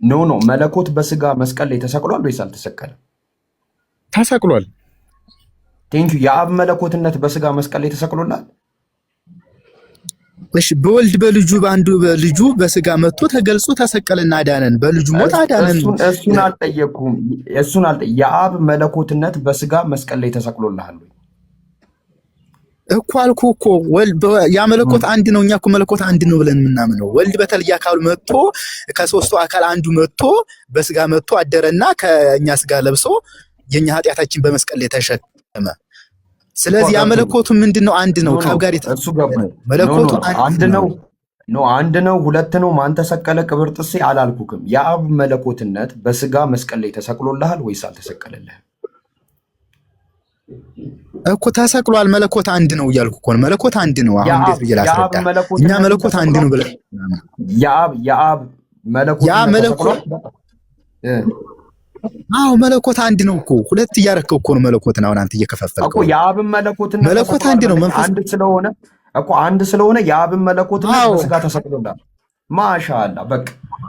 ኖ ኖ መለኮት በስጋ መስቀል ላይ ተሰቅሏል ወይስ አልተሰቀለም? ተሰቅሏል። ቴንኪ የአብ መለኮትነት በስጋ መስቀል ላይ ተሰቅሎላል። እሺ በወልድ በልጁ በአንዱ በልጁ በስጋ መጥቶ ተገልጾ ተሰቀለና አዳነን። በልጁ ሞት አዳነን። እሱን አልጠየቅኩም። የአብ መለኮትነት በስጋ መስቀል ላይ ተሰቅሎልሃል ወይ እኮ አልኩህ እኮ። ያ መለኮት አንድ ነው። እኛ እኮ መለኮት አንድ ነው ብለን የምናምነው ወልድ በተለየ አካሉ መጥቶ ከሶስቱ አካል አንዱ መጥቶ በስጋ መጥቶ አደረና ከኛ ስጋ ለብሶ የኛ ኃጢአታችን በመስቀል ላይ ተሸከመ። ስለዚህ ያ መለኮቱ ምንድነው? አንድ ነው። ካብ ጋር እሱ ገባኝ። መለኮቱ አንድ ነው። አንድ ነው፣ ሁለት ነው። ማን ተሰቀለ? ቅብር ጥሴ አላልኩክም። የአብ መለኮትነት በስጋ መስቀል ላይ ተሰቅሎልሃል ወይስ አልተሰቀለልህም? እኮ ተሰቅሏል። መለኮት አንድ ነው እያልኩ እኮ ነው። መለኮት አንድ ነው። አሁን እንዴት ብዬ ላስረዳ? እኛ መለኮት አንድ ነው ብለን የአብ መለኮት ያ መለኮት አዎ መለኮት አንድ ነው እኮ። ሁለት እያረከው እኮ ነው መለኮትን። አሁን አንተ እየከፋፈልከው እኮ የአብን መለኮትነት መለኮት አንድ ነው። መንፈስ አንድ ስለሆነ የአብን መለኮትነት በስጋ ተሰቅሎልሃል። ማሻአላ በቃ።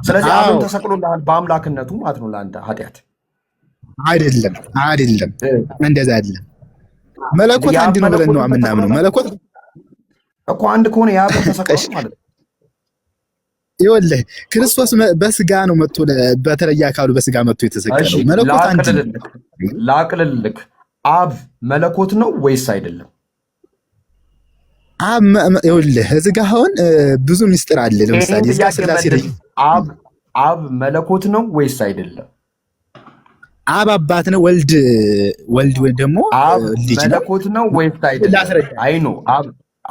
ስለዚህ አብን ተሰቅሎልሃል በአምላክነቱ ማለት ነው። ለአንተ ኃጢአት አይደለም እንደዛ አይደለም። መለኮት አንድ ነው ብለን ነው የምናምነው። መለኮት እኮ አንድ ከሆነ የአብን ተሰቅሏል ማለት ነው። ይኸውልህ ክርስቶስ በስጋ ነው መጥቶ በተለየ አካሉ በስጋ መጥቶ የተሰቀለው። መለኮት አንድ ነው። ላቅልልክ አብ መለኮት ነው ወይስ አይደለም? አብ ይኸውልህ እዚህ ጋር አሁን ብዙ ምስጢር አለ። ለምሳሌ እዚህ ጋር ስላሴ አብ መለኮት ነው ወይስ አይደለም? አብ አባት ነው። ወልድ ወይ ደግሞ ልጅ ነው። መለኮት ነው ወይስ አይደለም? አይ ነው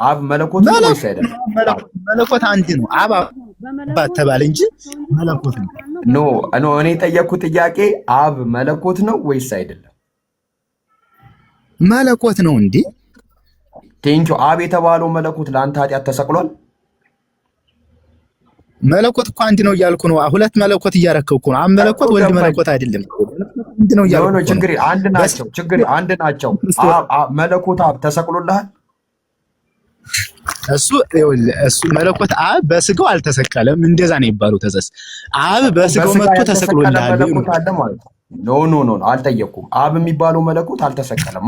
አብ መለኮት ነው ወይስ አይደለም? መለኮት አንድ ነው። አብ አባት ተባለ እንጂ መለኮት ነው። ኖ እኔ የጠየኩት ጥያቄ አብ መለኮት ነው ወይስ አይደለም? መለኮት ነው እንዴ? ቴንኪው። አብ የተባለው መለኮት ለአንተ ኃጢአት ተሰቅሏል። መለኮት እኮ አንድ ነው እያልኩ ነው። ሁለት መለኮት እያረከው እኮ ነው። አብ መለኮት ወልድ መለኮት አይደለም። አንድ ነው እያልኩ ነው። ችግር አንድ ናቸው። መለኮት አብ ተሰቅሎልሃል። እሱ መለኮት አብ በስጋው አልተሰቀለም። እንደዛ ነው የሚባለው። ተዘስ አብ በስጋው መጥቶ ተሰቅሎልሃል። ኖ አልጠየኩም። አብ የሚባለው መለኮት አልተሰቀለም።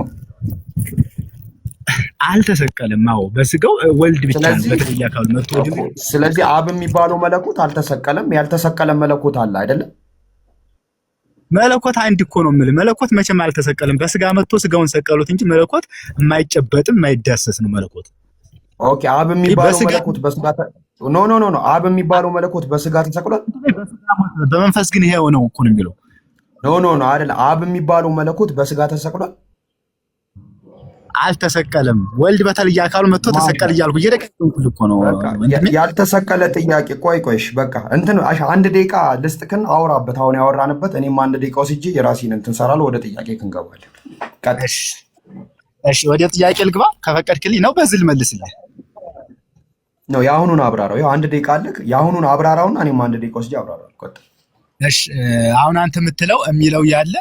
አዎ በስጋው ወልድ ብቻ ነው በተለየ አካሉ መጥቶ። ስለዚህ አብ የሚባለው መለኮት አልተሰቀለም። ያልተሰቀለ መለኮት አለ አይደለም? መለኮት አንድ እኮ ነው የምልህ። መለኮት መቼም አልተሰቀለም። በስጋ መጥቶ ስጋውን ሰቀሉት እንጂ መለኮት የማይጨበጥም የማይዳሰስ ነው መለኮት። ኦኬ አብ የሚባለው መለኮት በስጋ አብ የሚባለው መለኮት በስጋ ተሰቅሏል። በመንፈስ ግን ይሄው ነው እኮ ነው የሚለው። ኖ አይደለም። አብ የሚባለው መለኮት በስጋ ተሰቅሏል። አልተሰቀለም። ወልድ በተለየ አካሉ መጥቶ ተሰቀል እያልኩ እየደቀምኩልህ እኮ ነው። ያልተሰቀለ ጥያቄ ቆይሽ በቃ አንድ ደቂቃ ልስጥክን አውራበት። አሁን ያወራንበት እኔም አንድ ደቂቃ ወስጄ የራሴን እንትን እሰራለሁ። ወደ ጥያቄ ክንገባለን። እሺ ወደ ጥያቄ ልግባ ከፈቀድክልኝ ነው። በዚህ ልመልስልህ ነው። የአሁኑን አብራራው። ያው አንድ ደቂቃ አለክ። የአሁኑን አብራራውና እኔም አንድ ደቂቃ ወስጄ አብራራለሁ። እሺ አሁን አንተ የምትለው የሚለው ያለ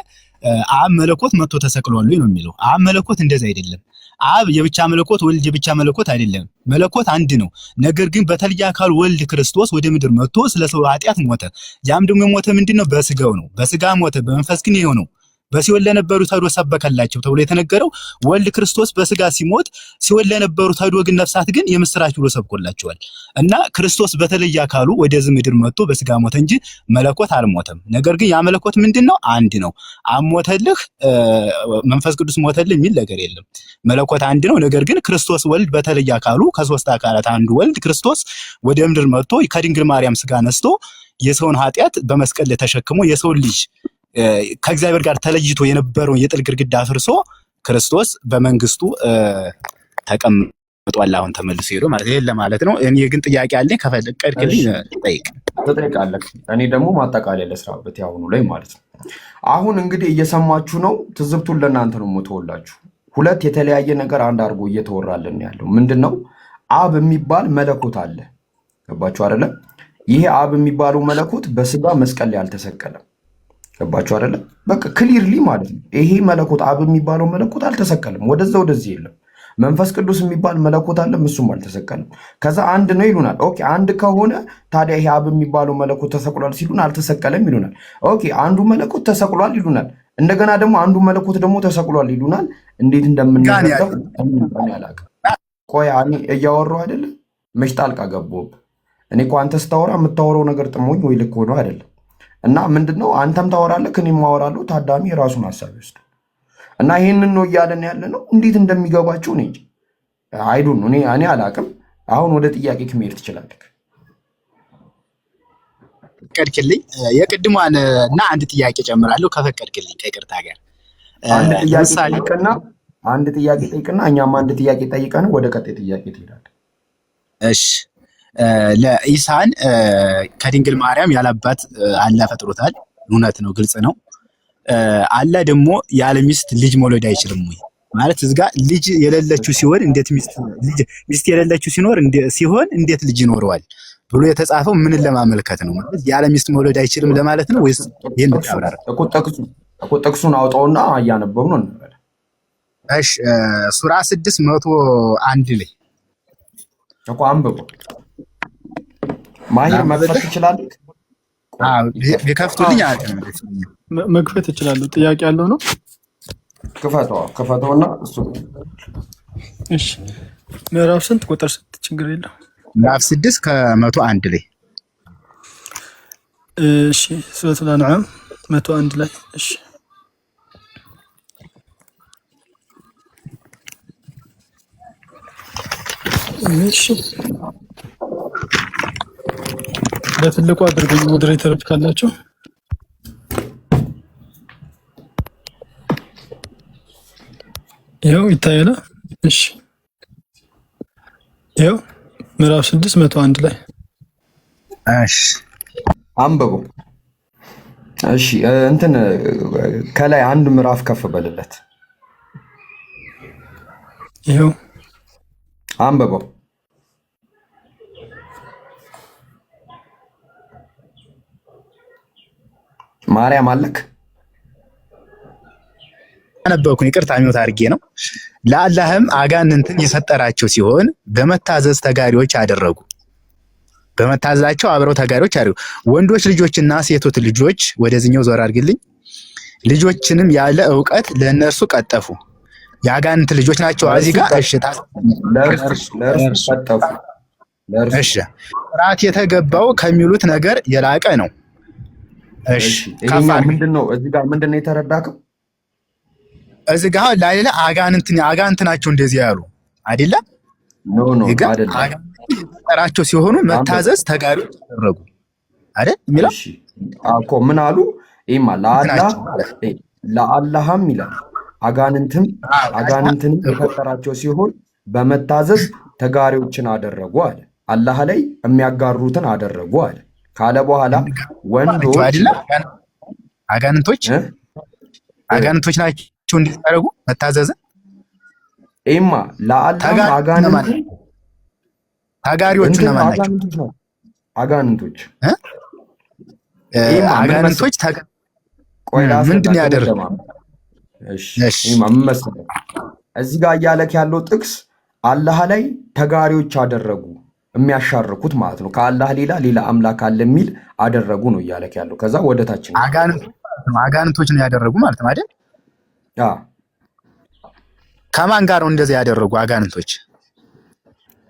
አብ መለኮት መጥቶ ተሰቅሏል ነው የሚለው። አብ መለኮት እንደዛ አይደለም። አብ የብቻ መለኮት ወልድ የብቻ መለኮት አይደለም። መለኮት አንድ ነው። ነገር ግን በተለየ አካሉ ወልድ ክርስቶስ ወደ ምድር መጥቶ ስለ ሰው ኃጢአት ሞተ። ያም ደግሞ የሞተ ምንድነው? በስጋው ነው። በስጋ ሞተ፣ በመንፈስ ግን ይሄው ነው። በሲኦል ለነበሩት ሄዶ ሰበከላቸው ተብሎ የተነገረው ወልድ ክርስቶስ በስጋ ሲሞት ሲኦል ለነበሩት ሄዶ ግን ነፍሳት ግን የምስራች ብሎ ሰብኮላቸዋል። እና ክርስቶስ በተለየ አካሉ ወደዚህ ምድር መጥቶ በስጋ ሞተ እንጂ መለኮት አልሞተም። ነገር ግን ያ መለኮት ምንድነው? አንድ ነው። አሞተልህ መንፈስ ቅዱስ ሞተልህ የሚል ነገር የለም። መለኮት አንድ ነው። ነገር ግን ክርስቶስ ወልድ በተለየ አካሉ ከሶስት አካላት አንዱ ወልድ ክርስቶስ ወደ ምድር መጥቶ ከድንግል ማርያም ስጋ ነስቶ የሰውን ኃጢአት በመስቀል ላይ ተሸክሞ የሰውን ልጅ ከእግዚአብሔር ጋር ተለይቶ የነበረውን የጥል ግድግዳ አፍርሶ ክርስቶስ በመንግስቱ ተቀምጧል። አሁን ተመልሶ ሄዶ ማለት ይሄን ለማለት ነው። እኔ ግን ጥያቄ አለኝ። ከፈቀድክልኝ ትጠይቃለህ። እኔ ደግሞ ማጠቃለያ ልስራበት ያሁኑ ላይ ማለት ነው። አሁን እንግዲህ እየሰማችሁ ነው። ትዝብቱን ለእናንተ ነው የምትወላችሁ። ሁለት የተለያየ ነገር አንድ አድርጎ እየተወራልን ያለው ምንድነው? አብ የሚባል መለኮት አለ። ገባችሁ አይደለም? ይሄ አብ የሚባለው መለኮት በስጋ መስቀል ላይ አልተሰቀለም። ገባችሁ አይደለም? በቃ ክሊርሊ ማለት ነው። ይሄ መለኮት አብ የሚባለው መለኮት አልተሰቀለም። ወደዛ ወደዚህ የለም። መንፈስ ቅዱስ የሚባል መለኮት አለም፣ እሱም አልተሰቀለም። ከዛ አንድ ነው ይሉናል። ኦኬ አንድ ከሆነ ታዲያ ይሄ አብ የሚባለው መለኮት ተሰቅሏል ሲሉን አልተሰቀለም ይሉናል። ኦኬ አንዱ መለኮት ተሰቅሏል ይሉናል። እንደገና ደግሞ አንዱ መለኮት ደግሞ ተሰቅሏል ይሉናል። እንዴት እንደምንረዳው አላውቅም። ቆይ እኔ እያወራሁ አይደለም? መች ጣልቃ ገባሁብህ? እኔ እኮ አንተ ስታወራ የምታወራው ነገር ጥሞኝ ወይ ልክ ሆኖ አይደለም። እና ምንድነው አንተም ታወራለህ እኔም ማወራለሁ፣ ታዳሚ የራሱን ሀሳብ ይወስድ እና ይሄንን ነው እያለን ያለ ነው። እንዴት እንደሚገባቸው እኔ አይዱን እኔ አላቅም። አሁን ወደ ጥያቄ መሄድ ትችላለህ። ፈቀድክልኝ? የቅድሟን እና አንድ ጥያቄ ጨምራለሁ ከፈቀድክልኝ ከይቅርታ ጋር አንድ ጥያቄ ጠይቅና እኛም አንድ ጥያቄ ጠይቀን ወደ ቀጣይ ጥያቄ ትሄዳለህ። እሺ ለኢሳን ከድንግል ማርያም ያላባት አላህ ፈጥሮታል። እውነት ነው፣ ግልጽ ነው። አላህ ደግሞ ያለ ሚስት ልጅ መውለድ አይችልም ወይ ማለት እዚህ ጋር ልጅ የሌለችው ሲሆን እንዴት ሚስት የሌለችው ሲሆን እንዴት ልጅ ይኖረዋል ብሎ የተጻፈው ምንን ለማመልከት ነው? ማለት ያለ ሚስት መውለድ አይችልም ለማለት ነው ወይስ ይሄን ብታብራራ? እኮ ጥቅሱን አውጣውና እያነበብን ነው እንበል። እሺ ሱራ 601 ላይ እኮ አንብቦ ማሂር መክፈት ትችላለህ? ቢከፍቱልኝ መክፈት እችላለሁ። ጥያቄ ያለው ነው። ክፈተውና እሱ እሺ። ምዕራፍ ስንት ቁጥር ስንት? ችግር የለው። ምዕራፍ 6 ከ101 ላይ እሺ። ሱረቱል አንዓም 101 ላይ እሺ። እሺ በትልቁ አድርገኝ ሞዴሬተሮች ካላቸው ይኸው ይታያል። እሺ ይኸው ምዕራፍ 601 ላይ እሺ አንብቦ እሺ እንትን ከላይ አንድ ምዕራፍ ከፍ በልለት። ይኸው አንብቦ ማርያም አለክ አነበብኩኝ። ይቅርታ ሚውት አድርጌ ነው። ለአላህም አጋንንትን የሰጠራቸው ሲሆን በመታዘዝ ተጋሪዎች አደረጉ። በመታዘዛቸው አብረው ተጋሪዎች አደረጉ። ወንዶች ልጆችና ሴቶች ልጆች ወደዚህኛው ዞር አድርግልኝ። ልጆችንም ያለ ዕውቀት ለእነርሱ ቀጠፉ። የአጋንንት ልጆች ናቸው። እዚህ ጋር እሺ ለእርሱ ቀጠፉ። እሺ ራት የተገባው ከሚሉት ነገር የላቀ ነው። እሺ ምንድነው እዚህ ጋር ምንድነው የተረዳከው? እዚህ ጋር ላይለ አጋንንት ናቸው እንደዚህ ያሉ አይደለ? ኖ አይደለም። ተራቸው ሲሆኑ መታዘዝ ተጋሪዎች አደረጉ አይደል የሚለው? እሺ አኮ ምን አሉ? ኢማ ለአላህም ይላል አጋንንትን የፈጠራቸው ሲሆን በመታዘዝ ተጋሪዎችን አደረጉ አለ። አላህ ላይ የሚያጋሩትን አደረጉ አለ ካለ በኋላ ወንዶች አጋንንቶች ናቸው እንዲያደርጉ መታዘዝን ኢማ ለአላህ ተጋሪዎቹ እነማን ናቸው? አጋንንቶች ምንድን ያደርጉ? እሺ ኢማ መሰለህ እዚህ ጋር እያለክ ያለው ጥቅስ አላህ ላይ ተጋሪዎች አደረጉ የሚያሻርኩት ማለት ነው። ከአላህ ሌላ አምላክ አለ የሚል አደረጉ ነው እያለክ ያለው። ከዛ ወደታች ነው አጋንንቶች ነው ያደረጉ ማለት ነው አይደል? ከማን ጋር ነው እንደዚህ ያደረጉ አጋንንቶች?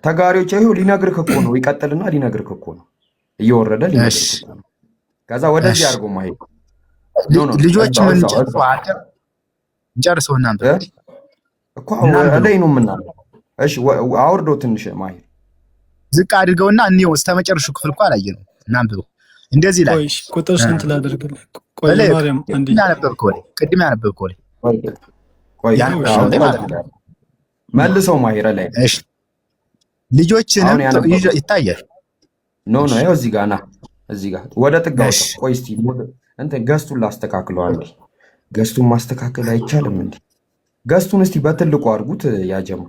ተጋሪዎች ይሄው ሊነግርህ እኮ ነው። ይቀጥልና ሊነግርህ እኮ ነው እየወረደ ሊነግርህ እኮ ነው። ከዛ ወደዚህ አድርጎ ማሄድ ልጆች ምን ጨርሰው እናንተ እኮ ላይ ነው የምናለው። እሺ አውርዶ ትንሽ ማሄድ ዝቅ አድርገውና እኔው እስከመጨረሻው ክፍል እኮ አላየነው። እናንብበው እንደዚህ ላይ ቁጥር ስንት ላደርግልህ? ቆይ ማርያም አንዴ ቅድም ያነበብከው ላይ መልሰው ማሄረ ላይ እሺ ልጆችንም ይታያል። ኖ ይኸው እዚህ ጋር ና እዚህ ጋር ወደ ጥጋው ቆይ እስቲ እንትን ገስቱን ላስተካክለው። አንዴ ገስቱን ማስተካከል አይቻልም እንዴ? ገስቱን እስቲ በትልቁ አድርጉት ያጀማ።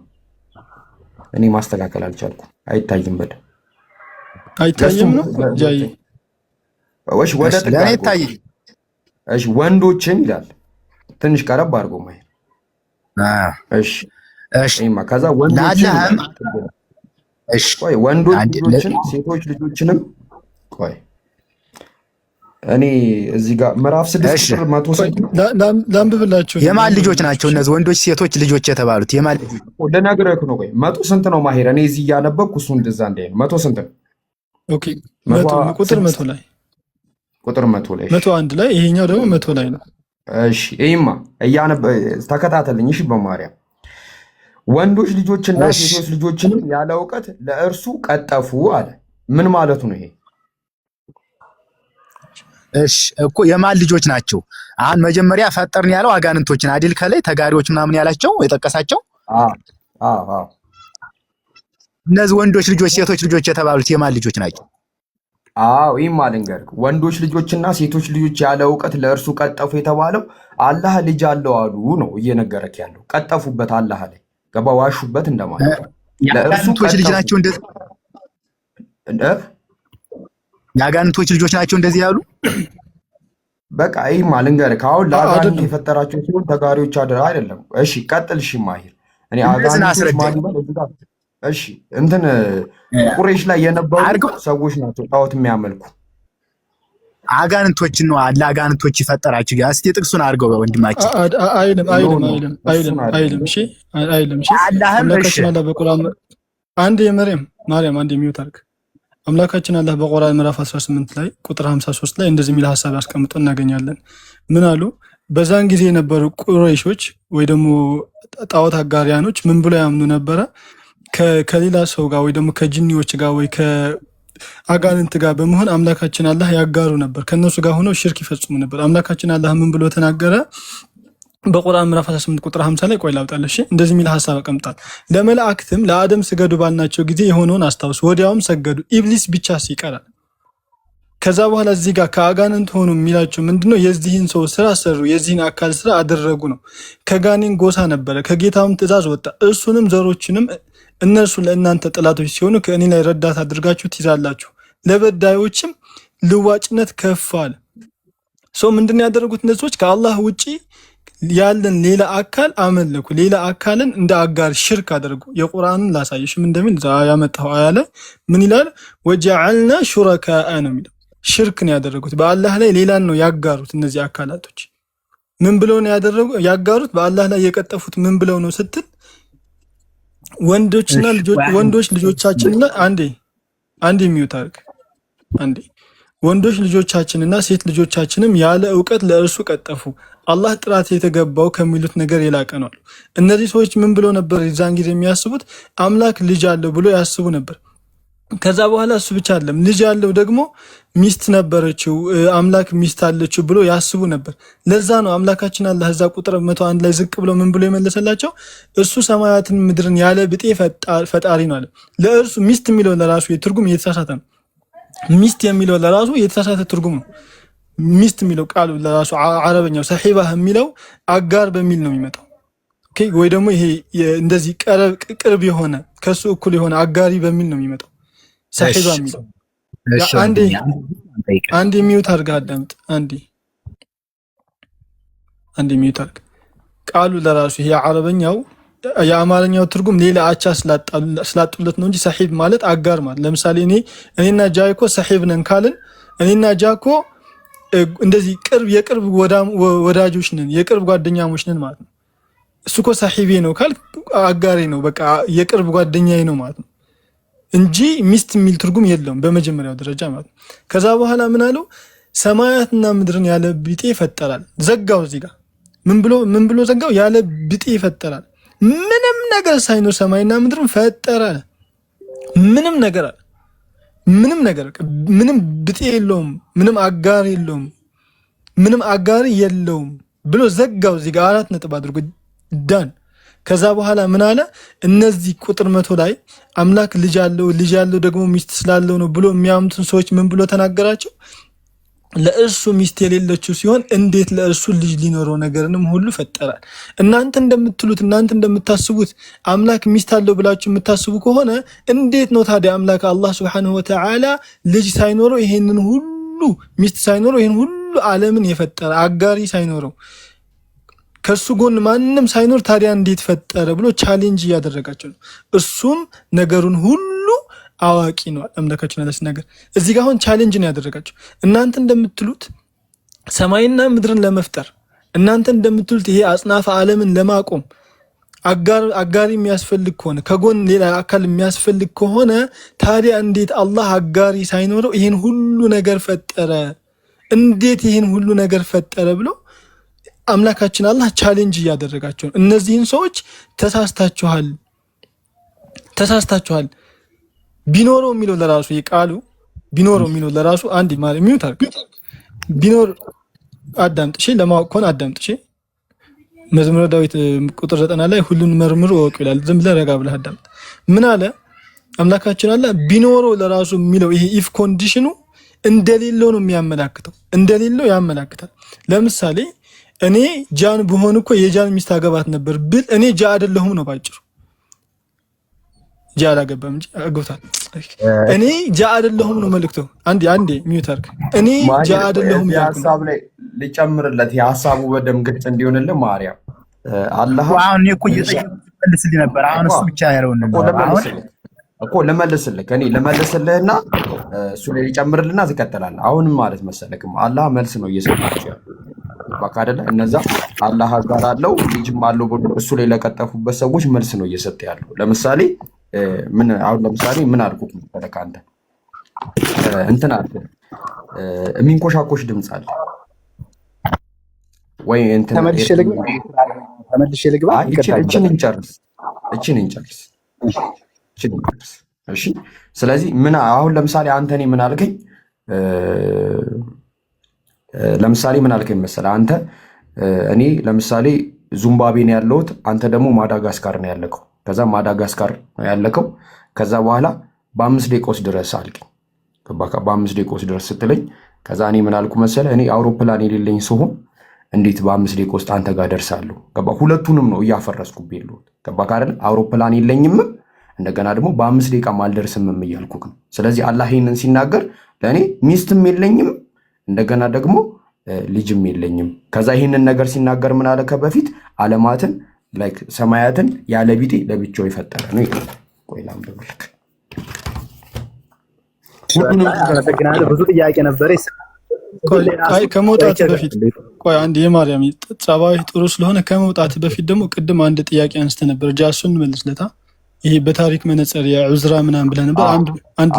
እኔ ማስተካከል አልቻልኩም። አይታይም በደምብ አይታይም ነው ጃይ ወሽ ወደ ጥጋው ይታይ። እሺ ወንዶችን ይላል ትንሽ ቀረብ አድርጎ ማየት። እሺ እሺ ይማ ከዛ ወንዶችን ለአላህም እሺ ቆይ ወንዶች ልጆችን ሴቶች ልጆችንም ቆይ እኔ እዚህ ጋር ምዕራፍ 6 ቁጥር 100 ላንብብላችሁ። የማን ልጆች ናቸው እነዚህ ወንዶች ሴቶች ልጆች የተባሉት? የማን ልጆች ልነግርህ ነው። ቆይ 100 ስንት ነው ማሄር? እኔ እዚህ እያነበብኩ እሱ እንደዛ እንዳይ ነው። 100 ስንት ነው? ኦኬ 100 ቁጥር 100 ላይ ቁጥር 100 ላይ 101 ላይ ይሄኛው ደግሞ 100 ላይ ነው። እሺ ይማ ተከታተልኝ። እሺ በማርያም ወንዶች ልጆችና ሴቶች ልጆችንም ያለ እውቀት ለእርሱ ቀጠፉ አለ። ምን ማለቱ ነው ይሄ? እሺ እኮ የማን ልጆች ናቸው? አሁን መጀመሪያ ፈጠርን ያለው አጋንንቶችን አይደል? ከላይ ተጋሪዎች ምናምን ያላቸው የጠቀሳቸው እነዚህ ወንዶች ልጆች ሴቶች ልጆች የተባሉት የማን ልጆች ናቸው? ይህም አልንገርህ ወንዶች ልጆችና ሴቶች ልጆች ያለ እውቀት ለእርሱ ቀጠፉ የተባለው አላህ ልጅ አለው አሉ ነው እየነገረክ ያለው። ቀጠፉበት አላህ ላይ ገባ፣ ዋሹበት እንደማለት ነው። የአጋንንቶች ልጅ ናቸው እንደዚህ የአጋንንቶች ልጆች ናቸው እንደዚህ ያሉ። በቃ ይህም አልንገርህ አሁን ለአጋንንት የፈጠራቸው ሲሆን ተጋሪዎች አይደለም። እሺ ቀጥል። እሺ ማሂር እኔ አጋንንቶች ማሊባል እሺ እንትን ቁረይሽ ላይ የነበሩ ሰዎች ናቸው ጣዖት የሚያመልኩ አጋንንቶችን ነው አለ አጋንንቶች ይፈጠራችሁ። እስቲ ጥቅሱን አድርገው በወንድማችን አይልም። እሺ አይልም። እሺ አምላካችን አላህ በቁርአን አንድ ማርያም አንድ የሚውት አድርግ። አምላካችን አላህ በቁርአን ምዕራፍ 18 ላይ ቁጥር 53 ላይ እንደዚህ የሚል ሐሳብ ያስቀምጦ እናገኛለን። ምን አሉ? በዛን ጊዜ የነበሩ ቁረይሾች ወይ ደግሞ ጣዖት አጋሪያኖች ምን ብለው ያምኑ ነበረ? ከሌላ ሰው ጋር ወይ ደግሞ ከጅኒዎች ጋር ወይ ከአጋንንት ጋር በመሆን አምላካችን አላህ ያጋሩ ነበር። ከነሱ ጋር ሆነው ሽርክ ይፈጽሙ ነበር። አምላካችን አላህ ምን ብሎ ተናገረ? በቁርአን ምዕራፍ 18 ቁጥር 50 ላይ ቆይ ላውጣልሽ። እንደዚህ የሚል ሐሳብ አቀምጣል። ለመላእክትም ለአደም ስገዱ ባልናቸው ጊዜ የሆነውን አስታውስ፣ ወዲያውም ሰገዱ፣ ኢብሊስ ብቻ ሲቀራል። ከዛ በኋላ እዚህ ጋር ከአጋንንት ሆኑ የሚላቸው ምንድነው? የዚህን ሰው ስራ ሰሩ፣ የዚህን አካል ስራ አደረጉ ነው። ከጋኔን ጎሳ ነበረ፣ ከጌታውም ትእዛዝ ወጣ። እሱንም ዘሮችንም እነርሱ ለእናንተ ጠላቶች ሲሆኑ ከእኔ ላይ ረዳት አድርጋችሁ ትይዛላችሁ፣ ለበዳዮችም ልዋጭነት ከፍ አለ። ሰው ምንድን ያደረጉት እነዚህ ሰዎች ከአላህ ውጪ ያለን ሌላ አካል አመለኩ፣ ሌላ አካልን እንደ አጋር ሽርክ አደረጉ። የቁርአንን ላሳየሽም እንደምን ያመጣው አያለ ምን ይላል? ወጀዐልና ሹረካአ ነው የሚለው። ሽርክን ያደረጉት በአላህ ላይ ሌላን ነው ያጋሩት። እነዚህ አካላቶች ምን ብለው ነው ያጋሩት? በአላህ ላይ የቀጠፉት ምን ብለው ነው ስትል ወንዶችና ወንዶች ልጆቻችንና አንዴ የሚውታርክ አንዴ ወንዶች ልጆቻችንና ሴት ልጆቻችንም ያለ ዕውቀት ለእርሱ ቀጠፉ፣ አላህ ጥራት የተገባው ከሚሉት ነገር የላቀ ነው። እነዚህ ሰዎች ምን ብሎ ነበር የዛን ጊዜ የሚያስቡት? አምላክ ልጅ አለው ብሎ ያስቡ ነበር። ከዛ በኋላ እሱ ብቻ አይደለም ልጅ ያለው ደግሞ ሚስት ነበረችው፣ አምላክ ሚስት አለችው ብሎ ያስቡ ነበር። ለዛ ነው አምላካችን አላህ እዛ ቁጥር 101 ላይ ዝቅ ብሎ ምን ብሎ የመለሰላቸው? እሱ ሰማያትን ምድርን ያለ ብጤ ፈጣሪ ነው አለ። ለእርሱ ሚስት የሚለው ለራሱ የትርጉም እየተሳሳተ ነው። ሚስት የሚለው ለራሱ የተሳሳተ ትርጉም ነው። ሚስት የሚለው ቃሉ ለራሱ አረበኛው ሰሒባህ የሚለው አጋር በሚል ነው የሚመጣው። ኦኬ ወይ ደግሞ ይሄ እንደዚህ ቅርብ የሆነ ከሱ እኩል የሆነ አጋሪ በሚል ነው የሚመጣው ሰሒባ የሚለው። አንዴ ሚዩት አድርጋ አዳምጥ። አንዴ ሚዩት አድርጋ ቃሉ ለራሱ ይሄ አረበኛው የአማርኛው ትርጉም ሌላ አቻ ስላጡለት ነው እንጂ ሰሒብ ማለት አጋር ማለት። ለምሳሌ እኔና ጃይኮ ሰሒብ ነን ካልን እኔና ጃኮ እንደዚህ የቅርብ ወዳጆች ነን፣ የቅርብ ጓደኛሞች ነን ማለት ነው። እሱ እኮ ሰሒቤ ነው ካል አጋሬ ነው፣ በቃ የቅርብ ጓደኛዬ ነው ማለት ነው እንጂ ሚስት የሚል ትርጉም የለውም በመጀመሪያው ደረጃ ማለት ነው። ከዛ በኋላ ምን አለው? ሰማያትና ምድርን ያለ ቢጤ ይፈጠራል። ዘጋው እዚህ ጋር ምን ብሎ ዘጋው? ያለ ቢጤ ይፈጠራል። ምንም ነገር ሳይኖር ሰማይና ምድርን ፈጠረ። ምንም ነገር ምንም ብጤ የለውም፣ ምንም አጋር የለውም፣ ምንም አጋሪ የለውም ብሎ ዘጋው። እዚህ ጋር 4 ነጥብ አድርጎ ዳን። ከዛ በኋላ ምን አለ? እነዚህ ቁጥር 100 ላይ አምላክ ልጅ ያለው ደግሞ ሚስት ስላለው ነው ብሎ የሚያምኑትን ሰዎች ምን ብሎ ተናገራቸው? ለእርሱ ሚስት የሌለችው ሲሆን እንዴት ለእርሱ ልጅ ሊኖረው ነገርንም ሁሉ ፈጠራል። እናንተ እንደምታስቡት አምላክ ሚስት አለው ብላችሁ የምታስቡ ከሆነ እንዴት ነው ታዲያ አምላክ አላህ Subhanahu Wa Ta'ala ልጅ ሳይኖረው ይሄንን ሁሉ ሚስት ሳይኖረው ይሄን ሁሉ ዓለምን የፈጠረ አጋሪ ሳይኖረው ከሱ ጎን ማንም ሳይኖር ታዲያ እንዴት ፈጠረ ብሎ ቻሌንጅ እያደረጋቸው ነው። እሱም ነገሩን ሁሉ አዋቂ ነው አምላካችን አላህ ሲናገር። እዚህ ጋር አሁን ቻሌንጅ ነው ያደረጋቸው። እናንተ እንደምትሉት ሰማይና ምድርን ለመፍጠር እናንተ እንደምትሉት ይሄ አጽናፈ ዓለምን ለማቆም አጋሪ የሚያስፈልግ ከሆነ ከጎን ሌላ አካል የሚያስፈልግ ከሆነ ታዲያ እንዴት አላህ አጋሪ ሳይኖረው ይሄን ሁሉ ነገር ፈጠረ? እንዴት ይሄን ሁሉ ነገር ፈጠረ ብሎ አምላካችን አላህ ቻሌንጅ እያደረጋቸው ነው። እነዚህን ሰዎች ተሳስታችኋል ቢኖረው የሚለው ለራሱ የቃሉ ቢኖረው የሚለው ለራሱ አንድ ማለት የሚውት አርግ ቢኖር አዳምጥ እሺ፣ ለማወቅ ከሆነ አዳምጥ እሺ። መዝሙረ ዳዊት ቁጥር 90 ላይ ሁሉን መርምሩ ወቁ ይላል። ዝም ብለህ ረጋ ብለህ አዳምጥ። ምን አለ አምላካችን አለ? ቢኖረው ለራሱ የሚለው ይሄ ኢፍ ኮንዲሽኑ እንደሌለው ነው የሚያመላክተው። እንደሌለው ያመላክታል። ለምሳሌ እኔ ጃን ብሆን እኮ የጃን ሚስት አገባት ነበር ብል እኔ ጃ አይደለሁም ነው ባጭሩ። ጃ አላገባም እንጂ አግብቷል። እኔ ጃ አይደለሁም ነው መልእክቱ። አንዴ ሚዩት አድርግ። እኔ ጃ አይደለሁም ሐሳብ ላይ ልጨምርለት የሐሳቡ በደም ግልጽ እንዲሆንልህ ማርያም አላህ አሁን እኮ እየጠየቅኩልህ ነበር። አሁን እሱ ብቻ ያለውን እኮ ልመልስልህ እኔ ልመልስልህና እሱ ላይ ልጨምርልህና ትቀጥላለህ። አሁንም ማለት መሰለክም አላህ መልስ ነው እየሰጣቸው ያለው በቃ አይደለ? እነዛ አላህ ጋር አለው ልጅም አለው ብሎ እሱ ላይ ለቀጠፉበት ሰዎች መልስ ነው እየሰጠ ያለው። ለምሳሌ ምን አልኩት መሰለህ አንተ እንትን አለ የሚንኮሻኮሽ ድምፅ አለ ወይ እንትን ተመልሼ ልግባ። እቺን እንጨርስ። እሺ ስለዚህ ምን አሁን ለምሳሌ አንተ እኔ ምን አልከኝ? ለምሳሌ ምን አልከኝ መሰለህ አንተ እኔ ለምሳሌ ዚምባብዌ ነው ያለሁት፣ አንተ ደግሞ ማዳጋስካር ነው ያለከው። ከዛ ማዳጋስካር ነው ያለከው። ከዛ በኋላ በ5 ደቂቃ ውስጥ ድረስ አልከኝ። በ5 ደቂቃ ውስጥ ድረስ ስትለኝ ከዛ እኔ ምን አልኩ መሰለህ እኔ አውሮፕላን የሌለኝ ስሆን እንዴት በ5 ደቂቃ ውስጥ አንተ ጋር ደርሳለሁ? ገባ? ሁለቱንም ነው እያፈረስኩብህ ያለሁት። ገባ አይደል? አውሮፕላን የለኝም እንደገና ደግሞ በ5 ደቂቃ አልደርስም እያልኩህ ነው። ስለዚህ አላህ ይሄንን ሲናገር ለእኔ ሚስትም የለኝም እንደገና ደግሞ ልጅም የለኝም። ከዛ ይህንን ነገር ሲናገር ምን አለ? ከበፊት ዓለማትን ላይክ ሰማያትን ያለ ቢጤ ለብቻው የፈጠረ ነው ይላል። ቆይ ላምብልክ። ብዙ ጥያቄ ነበር። ከመውጣት በፊት ቆይ አንድ የማርያም ጸባይ ጥሩ ስለሆነ ከመውጣት በፊት ደግሞ ቅድም አንድ ጥያቄ አንስተ ነበር። ጃሱን መልስለታ። ይሄ በታሪክ መነጽር የዑዝራ ምናምን ብለህ ነበር። አንድ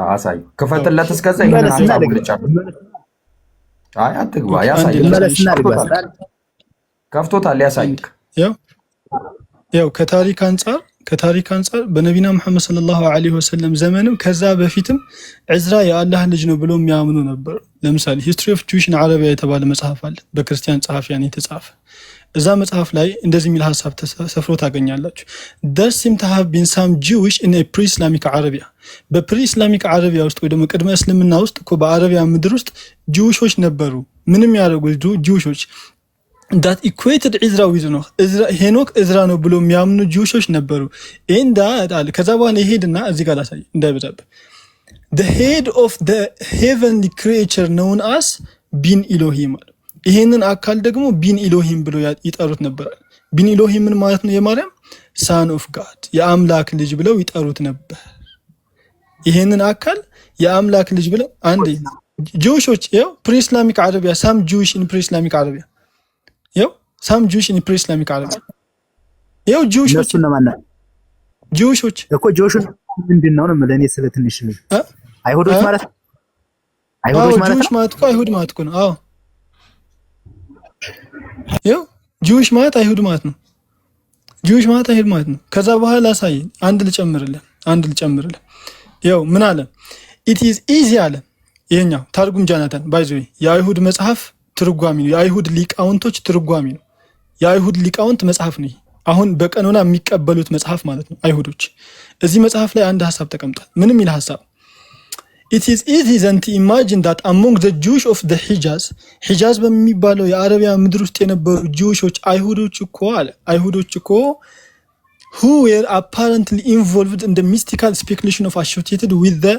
አሳይ ክፈትለት። እስከዛ ይሄን ሐሳብ ልጫው። አይ አትግባ። ያሳይ ከፍቶታል። ያሳይክ ያው ከታሪክ አንጻር በነቢና መሐመድ ሰለላሁ ዐለይሂ ወሰለም ዘመንም ከዛ በፊትም ዕዝራ የአላህ ልጅ ነው ብሎ የሚያምኑ ነበር። ለምሳሌ ሂስትሪ ኦፍ ጁዊሽ ኢን አረቢያ የተባለ መጽሐፍ አለ፣ በክርስቲያን ጸሐፊያን የተጻፈ። እዛ መጽሐፍ ላይ እንደዚህ የሚል ሐሳብ ተሰፍሮ ታገኛላችሁ። there seem to have been some Jewish in a pre-Islamic Arabia። በፕሪ-ኢስላሚክ አረቢያ ውስጥ ወይ ደግሞ ቅድመ እስልምና ውስጥ እኮ በአረቢያ ምድር ውስጥ ጂውሾች ነበሩ። ምንም ያደረጉት ጂውሾች that equated Ezra with Enoch። ሄኖክ እዝራ ነው ብሎ የሚያምኑ ጂውሾች ነበሩ። ከዛ በኋላ ይሄድና እዚህ ጋር ላሳይ እንዳይበዛብህ። the head of the heavenly creature known as ቢን ኢሎሂም አለ። ይሄንን አካል ደግሞ ቢን ኢሎሂም ብሎ ይጠሩት ነበር። ቢን ኢሎሂም ምን ማለት ነው? የማርያም ሳን ኦፍ ጋድ የአምላክ ልጅ ብለው ይጠሩት ነበር። ይሄንን አካል የአምላክ ልጅ ብለው አንዴ ጂውሾች ያው ፕሪ-ኢስላሚክ አረቢያ ሳም ጂውሽ ኢን ፕሪ-ኢስላሚክ አረቢያ ያው ሳም ጂውሽ ኢን ፕሪ-ኢስላሚክ አረቢያ ያው ጂውሾች እኮ ጂውሾች ምንድን ነው ነው ለኔ ስለ ትንሽ አይሁዶች ማለት አይሁድ ማለት ነው። አዎ ያው ጂውሽ ማለት አይሁድ ማለት ነው። ጂውሽ ማለት አይሁድ ማለት ነው። ከዛ በኋላ ላሳይ አንድ ልጨምርልህ ያው ምን አለ? it is easy አለ። ይሄኛው ታርጉም ጃናታን ባይዘይ የአይሁድ መጽሐፍ ትርጓሚ ነው። የአይሁድ ሊቃውንቶች ትርጓሚ ነው። የአይሁድ ሊቃውንት መጽሐፍ ነው። አሁን በቀኖና የሚቀበሉት መጽሐፍ ማለት ነው አይሁዶች። እዚህ መጽሐፍ ላይ አንድ ሐሳብ ተቀምጧል። ምንም ይል ሐሳብ it is easy then to imagine that among the Jews of the Hijaz በሚባለው የአረቢያ ምድር ውስጥ የነበሩ ጂውሾች አይሁዶች እኮ who were apparently involved in the mystical speculation of associated with the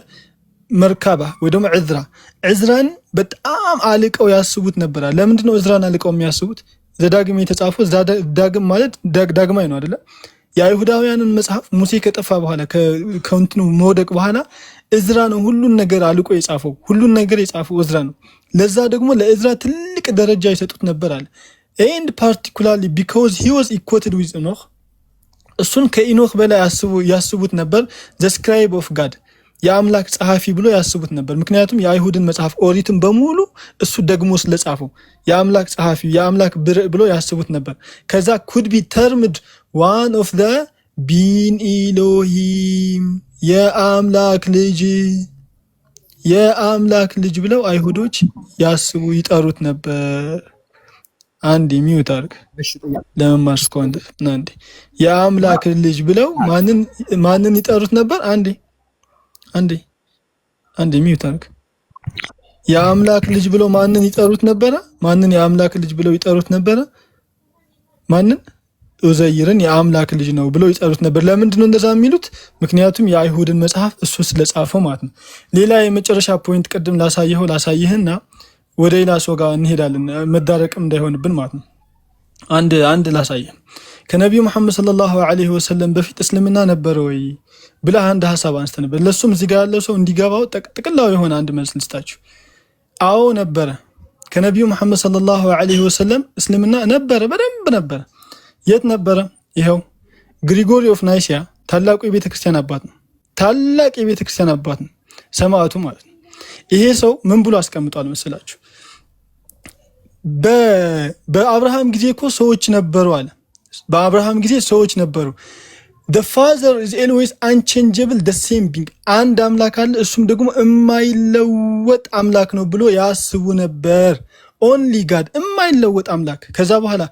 መርካባ ወይ ደግሞ ዕዝራን በጣም አልቀው ያስቡት ነበር። ለምንድነው ዕዝራን አልቀው የሚያስቡት? ዘዳግም የተጻፈው ዳግም ማለት ዳግማይ ነው አይደለ? የአይሁዳውያንን መጽሐፍ ሙሴ ከጠፋ በኋላ ከእንትኑ መውደቅ በኋላ ዕዝራ ነው ሁሉን ነገር አልቆ የጻፈው። ሁሉን ነገር የጻፈው ዕዝራ ነው። ለዛ ደግሞ ለዕዝራ ትልቅ ደረጃ ይሰጡት ነበር አለ። and particularly because he was equated with Enoch እሱን ከኢኖክ በላይ ያስቡት ነበር። the scribe of God የአምላክ ጸሐፊ ብሎ ያስቡት ነበር። ምክንያቱም የአይሁድን መጽሐፍ ኦሪትን በሙሉ እሱ ደግሞ ስለጻፈው የአምላክ ጸሐፊ የአምላክ ብሎ ያስቡት ነበር። ከዛ could be termed one of the bin Elohim የአምላክ ልጅ ብለው አይሁዶች ያስቡ ይጠሩት ነበር። አንድ ሚውት አድርግ ለመማር እስከሆነ አንዴ የአምላክ ልጅ ብለው ማንን ይጠሩት ነበር? አንዴ ሚውት አድርግ። የአምላክ ልጅ ብለው ማንን ይጠሩት ነበረ? ማንን የአምላክ ልጅ ብለው ይጠሩት ነበረ? ማንን? ኡዘይርን የአምላክ ልጅ ነው ብለው ይጠሩት ነበር። ለምንድን ነው እንደዛ የሚሉት? ምክንያቱም የአይሁድን መጽሐፍ እሱ ስለጻፈው ማለት ነው። ሌላ የመጨረሻ ፖይንት ቅድም ላሳይህና ወደ ሌላ ሰው ጋር እንሄዳለን፣ መዳረቅም እንዳይሆንብን ማለት ነው። አንድ ላሳይህ። ከነቢዩ መሐመድ ሰለላሁ ዐለይሂ ወሰለም በፊት እስልምና ነበረ ወይ ብለህ አንድ ሀሳብ አንስተ ነበር። ለሱም እዚህ ጋር ያለው ሰው እንዲገባው ጥቅላው የሆነ አንድ መልስ ልስጣችሁ። አዎ ነበረ። ከነቢዩ መሐመድ ሰለላሁ ዐለይሂ ወሰለም እስልምና ነበረ፣ በደንብ ነበረ። የት ነበረ? ይኸው ግሪጎሪ ኦፍ ናይሲያ ታላቁ የቤተክርስቲያን አባት ነው። ታላቅ የቤተክርስቲያን አባት ነው፣ ሰማዕቱ ማለት ነው። ይሄ ሰው ምን ብሎ አስቀምጧል መስላችሁ? በአብርሃም ጊዜ እኮ ሰዎች ነበሩ አለ። በአብርሃም ጊዜ ሰዎች ነበሩ። the father is always unchangeable the same being አንድ አምላክ አለ፣ እሱም ደግሞ የማይለወጥ አምላክ ነው ብሎ ያስቡ ነበር። only God የማይለወጥ አምላክ። ከዛ በኋላ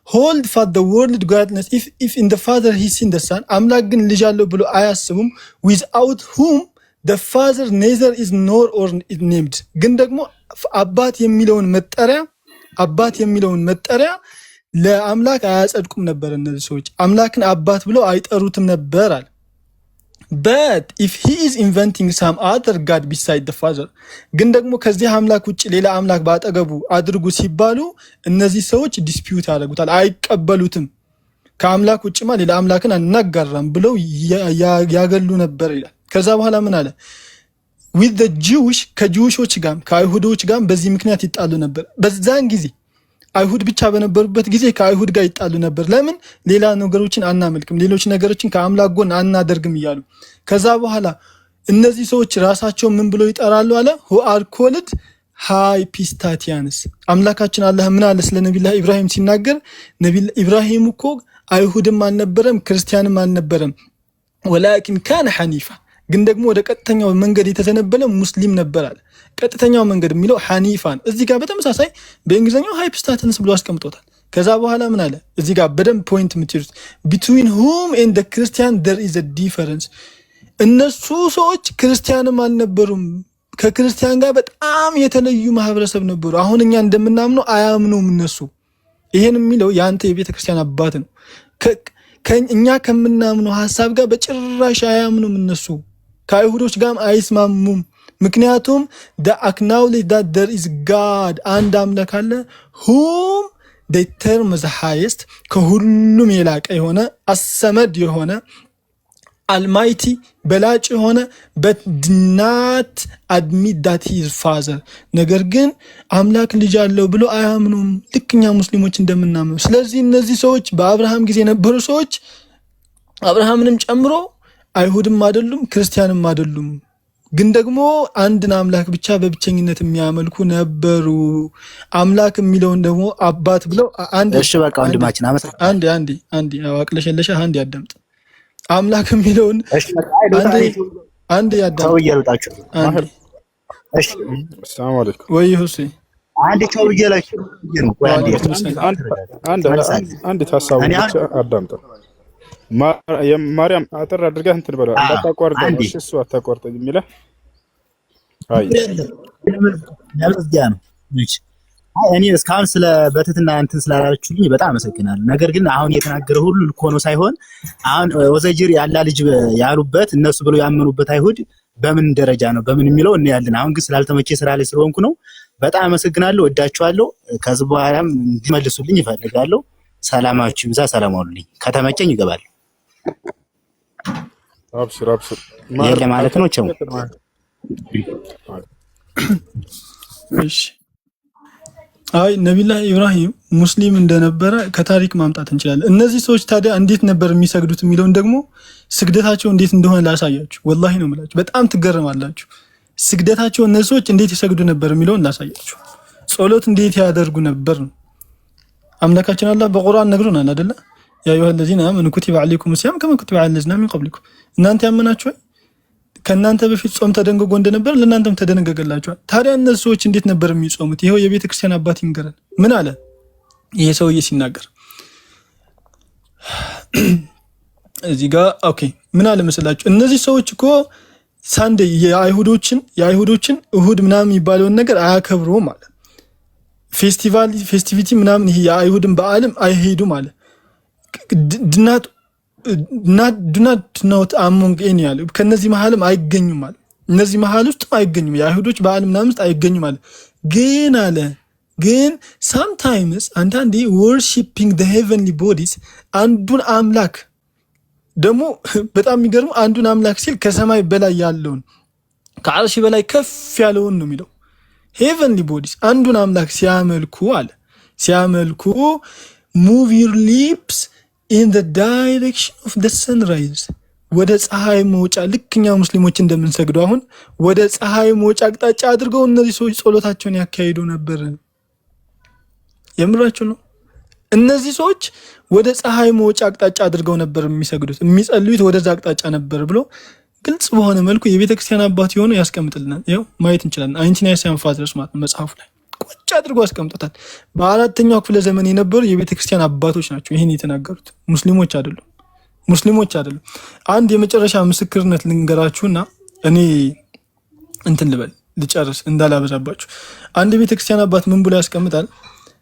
hold for the world godness if in the father he seen the son አምላክ ግን ልጅ አለው ብሎ አያስቡም። without whom the father neither is nor or named ግን ደግሞ አባት የሚለውን መጠሪያ ለአምላክ አያጸድቁም ነበር። እነዚህ ሰዎች አምላክን አባት ብለው አይጠሩትም ነበር አለ። but if he is inventing some other god beside the father ግን ደግሞ ከዚህ አምላክ ውጭ ሌላ አምላክ ባጠገቡ አድርጉ ሲባሉ እነዚህ ሰዎች ዲስፒዩት ያደርጉታል፣ አይቀበሉትም። ከአምላክ ውጭማ ሌላ አምላክን አናጋራም ብለው ያገሉ ነበር ይላል። ከዛ በኋላ ምን አለ? with the Jewish ከጂውሾች ጋር ከአይሁዶች ጋር በዚህ ምክንያት ይጣሉ ነበር። በዛን ጊዜ አይሁድ ብቻ በነበሩበት ጊዜ ከአይሁድ ጋር ይጣሉ ነበር። ለምን? ሌላ ነገሮችን አናመልክም፣ ሌሎች ነገሮችን ከአምላክ ጎን አናደርግም እያሉ። ከዛ በኋላ እነዚህ ሰዎች ራሳቸው ምን ብለው ይጠራሉ አለ? who are called hypostatians አምላካችን አላህ ምን አለ ስለ ነብዩላህ ኢብራሂም ሲናገር፣ ነብዩላህ ኢብራሂም እኮ አይሁድም አልነበረም ክርስቲያንም አልነበረም፣ ወላኪን ካነ ሐኒፋ ግን ደግሞ ወደ ቀጥተኛው መንገድ የተዘነበለ ሙስሊም ነበር አለ። ቀጥተኛው መንገድ የሚለው ሐኒፋን እዚህ ጋር በተመሳሳይ በእንግሊዝኛው ሃይፖስታተንስ ብሎ አስቀምጦታል። ከዛ በኋላ ምን አለ? እዚህ ጋር በደንብ ፖይንት የምትይዙት between whom and the Christian there is a difference እነሱ ሰዎች ክርስቲያንም አልነበሩም፣ ከክርስቲያን ጋር በጣም የተለዩ ማህበረሰብ ነበሩ። አሁን እኛ እንደምናምነው አያምኑም እነሱ። ይሄን የሚለው ያንተ የቤተክርስቲያን አባት ነው። እኛ ከምናምነው ሐሳብ ጋር በጭራሽ አያምኑም እነሱ። ከአይሁዶች ጋርም አይስማሙም። ምክንያቱም the acknowledge that there is God አንድ አምላክ አለ whom they term the highest ከሁሉም የላቀ የሆነ አሰመድ የሆነ አልማይቲ በላጭ የሆነ but not admit that he is father ነገር ግን አምላክ ልጅ አለው ብሎ አያምኑም፣ ልክኛ ሙስሊሞች እንደምናምኑ። ስለዚህ እነዚህ ሰዎች በአብርሃም ጊዜ የነበሩ ሰዎች አብርሃምንም ጨምሮ አይሁድም አይደሉም ክርስቲያንም አይደሉም፣ ግን ደግሞ አንድን አምላክ ብቻ በብቸኝነት የሚያመልኩ ነበሩ። አምላክ የሚለውን ደግሞ አባት ብለው እሺ በቃ ወንድማችን አንዴ አዋቅለሸለሸ አንዴ ያዳምጥ። አምላክ የሚለውን አንዴ ያዳምጥ። ሰው እየሩጣችሁ እሺ ሰላም አለይኩም ወይ ሁሴን አንዴ ሰው እየላችሁ አንድ ታሳቡ ብቻ አዳምጥ። ማርያም አጥር አድርገህ እንትን በለው እንዳታቋርጥ። እሺ እሱ አታቋርጠኝ የሚለው አይ ለምዝጊያ ነው። እኔ እስካሁን ስለ በትትና እንትን ስላላችሁልኝ በጣም አመሰግናለሁ። ነገር ግን አሁን የተናገረ ሁሉ ልክ ሆኖ ሳይሆን አሁን ወዘጅር ያላ ልጅ ያሉበት እነሱ ብለው ያመኑበት አይሁድ በምን ደረጃ ነው በምን የሚለው እናያለን። አሁን ግን ስላልተመቼ ስራ ላይ ስለሆንኩ ነው። በጣም አመሰግናለሁ፣ ወዳችኋለሁ። ከዚህ በኋላም እንዲመልሱልኝ ይፈልጋለሁ። ሰላማችሁ ይብዛ። ሰላም አውሉልኝ። ከተመቸኝ ይገባል። አብሽር አብሽር የለ ማለት ነው። ቸው እሺ። አይ ነቢዩላህ ኢብራሂም ሙስሊም እንደነበረ ከታሪክ ማምጣት እንችላለን። እነዚህ ሰዎች ታዲያ እንዴት ነበር የሚሰግዱት የሚለውን ደግሞ ስግደታቸው እንዴት እንደሆነ ላሳያችሁ። ወላሂ ነው የምላችሁ፣ በጣም ትገረማላችሁ። ስግደታቸው እነዚህ ሰዎች እንዴት ይሰግዱ ነበር የሚለውን ላሳያችሁ። ጸሎት እንዴት ያደርጉ ነበር ነው። አምላካችን አላህ በቁርአን ነግሮናል አይደለ? ያ አዩሀ ለዚነ አመኑ ኩቲበ ዐለይኩም ሲያም ከመ ኩቲበ ዐለ ለዚነ ሚን ቀብሊኩም። እናንተ ያመናችሁ ወይ ከእናንተ በፊት ጾም ተደንግጎ እንደነበር ለእናንተም ተደነገገላችኋል። ታዲያ እነዚህ ሰዎች እንዴት ነበር የሚጾሙት? ይኸው የቤተ ክርስቲያን አባት ይንገረን። ምን አለ ይሄ ሰውዬ ሲናገር እዚህ ጋር ኦኬ፣ ምን አለ መሰላችሁ? እነዚህ ሰዎች እኮ ሳንዴ የአይሁዶችን እሁድ ምናምን የሚባለውን ነገር አያከብሩም አለ። ፌስቲቪቲ ምናምን ይሄ የአይሁድን በዓልም አይሄዱም አለ። ዱናት ኖት አሞንግ ኤኒ ያለ ከነዚህ መሀልም አይገኙም አለ። እነዚህ መሀል ውስጥ አይገኙም፣ የአይሁዶች በዓል ምናምን ውስጥ አይገኙም አለ። ግን አለ ግን ሳምታይምስ አንዳንዴ ወርሺፒንግ ዘ ሄቨንሊ ቦዲስ አንዱን አምላክ ደግሞ በጣም የሚገርመው አንዱን አምላክ ሲል ከሰማይ በላይ ያለውን ከአርሽ በላይ ከፍ ያለውን ነው የሚለው። ሄቨንሊ ቦዲስ አንዱን አምላክ ሲያመልኩ አለ ሲያመልኩ ሙቭ ዩር ሊፕስ ኢን ዘ ዳይሬክሽን ኦፍ ዘ ሰንራይዝ ወደ ፀሐይ መውጫ ልክኛ ሙስሊሞች እንደምንሰግደው አሁን ወደ ፀሐይ መውጫ አቅጣጫ አድርገው እነዚህ ሰዎች ጸሎታቸውን ያካሂዱ ነበር። የምራችሁ ነው። እነዚህ ሰዎች ወደ ፀሐይ መውጫ አቅጣጫ አድርገው ነበር የሚሰግዱት፣ የሚጸልዩት ወደዛ አቅጣጫ ነበር ብሎ ግልጽ በሆነ መልኩ የቤተ ክርስቲያን አባት የሆነ ያስቀምጥልናል። ይኸው ማየት እንችላለን። አይንቲናይሲያን ፋዘርስ ማለት ነው መጽሐፉ ላይ ቁጭ አድርጎ ያስቀምጡታል። በአራተኛው ክፍለ ዘመን የነበሩ የቤተ ክርስቲያን አባቶች ናቸው ይህን የተናገሩት፣ ሙስሊሞች አይደሉም። ሙስሊሞች አይደሉም። አንድ የመጨረሻ ምስክርነት ልንገራችሁና እኔ እንትን ልበል ልጨርስ እንዳላበዛባችሁ። አንድ የቤተ ክርስቲያን አባት ምን ብሎ ያስቀምጣል?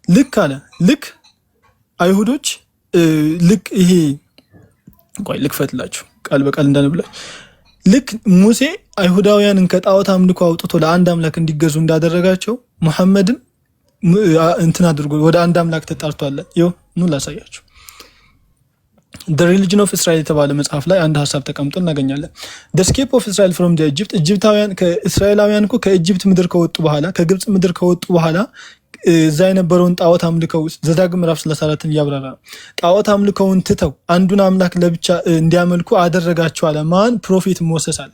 ልክ አለ ልክ አይሁዶች ልክ ይሄ ቆይ ልክፈትላችሁ ቃል በቃል እንዳነብላችሁ ልክ ሙሴ አይሁዳውያንን ከጣዖት አምልኮ አውጥቶ ለአንድ አምላክ እንዲገዙ እንዳደረጋቸው ሙሐመድም እንትን አድርጎ ወደ አንድ አምላክ ተጣርቷል። ይኸው ኑ ላሳያችሁ። The Religion of Israel የተባለ መጽሐፍ ላይ አንድ ሐሳብ ተቀምጦ እናገኛለን። The escape of Israel from the Egypt ኢጅፕታውያን ከእስራኤላውያን እኮ ከኢጅፕት ምድር ከወጡ በኋላ ከግብጽ ምድር ከወጡ በኋላ እዛ የነበረውን ጣዖት አምልከው ዘዳግም ምዕራፍ 34 እያብራራ ጣዖት አምልከውን ትተው አንዱን አምላክ ለብቻ እንዲያመልኩ አደረጋቸው አለ። ማን? ፕሮፌት ሞሴስ አለ።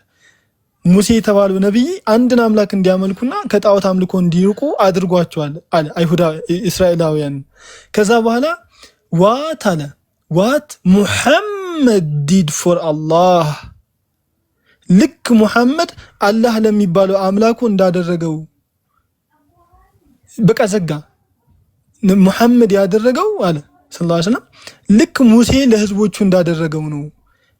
ሙሴ የተባለው ነብይ አንድን አምላክ እንዲያመልኩና ከጣዖት አምልኮ እንዲርቁ አድርጓቸዋል አለ እስራኤላውያን። ከዛ በኋላ ዋት አለ ዋት ሙሐመድ ዲድ ፎር አላህ ልክ ሙሐመድ አላህ ለሚባለው አምላኩ እንዳደረገው በቃ ዘጋ። ሙሐመድ ያደረገው አለ ሰለላሁ ዐለይሂ ወሰለም ልክ ሙሴ ለህዝቦቹ እንዳደረገው ነው።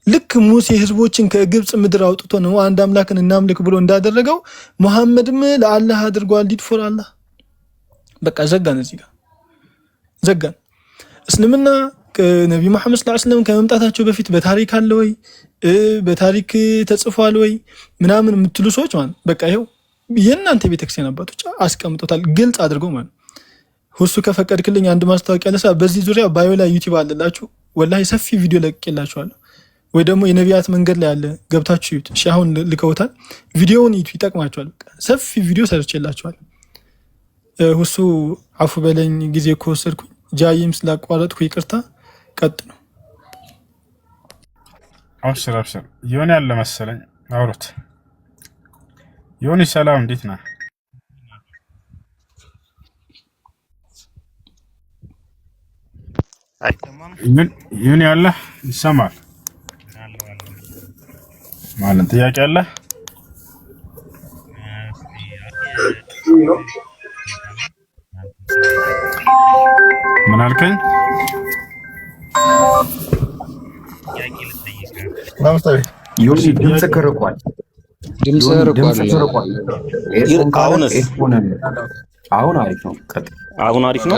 ልክ ሙሴ ህዝቦችን ከግብጽ ምድር አውጥቶ ነው አንድ አምላክን እናምልክ ብሎ እንዳደረገው ሙሐመድም ለአላህ አድርጓል። ዲድ ፎር አላህ በቃ ዘጋን። እዚህ ጋር ዘጋን። እስልምና ነብዩ መሐመድ ሰለላሁ ዐለይሂ ወሰለም ከመምጣታቸው በፊት በታሪክ አለ ወይ በታሪክ ተጽፏል ወይ ምናምን የምትሉ ሰዎች ማለት በቃ ይሄው የእናንተ ቤተክርስቲያን አባቶች አስቀምጦታል ግልጽ አድርገው ማለት። ሁሱ ከፈቀድክልኝ አንድ ማስታወቂያ ለሳ በዚህ ዙሪያ ባዮ ላይ ዩቲዩብ አለላችሁ፣ ወላሂ ሰፊ ቪዲዮ ለቅቄላችኋለሁ። ወይ ደግሞ የነቢያት መንገድ ላይ አለ ገብታችሁ ይዩት። እሺ አሁን ልከውታል፣ ቪዲዮውን ይዩት፣ ይጠቅማችኋል። ሰፊ ቪዲዮ ሰርቼላችኋል። ሁሱ አፉ በለኝ ጊዜ ከወሰድኩኝ ጃይም ስላቋረጥኩ ይቅርታ። ቀጥ ነው። አብሽር አብሽር። ይሆን ያለ መሰለኝ አውሩት። ይሁን ሰላም፣ እንዴት ነህ? ይሁን ያለ ይሰማል ማለት ጥያቄ አለ? ምን አልከኝ? ይሁን ድምጽ ከርቋል። አሁን አሪፍ ነው። አሁን አሪፍ ነው።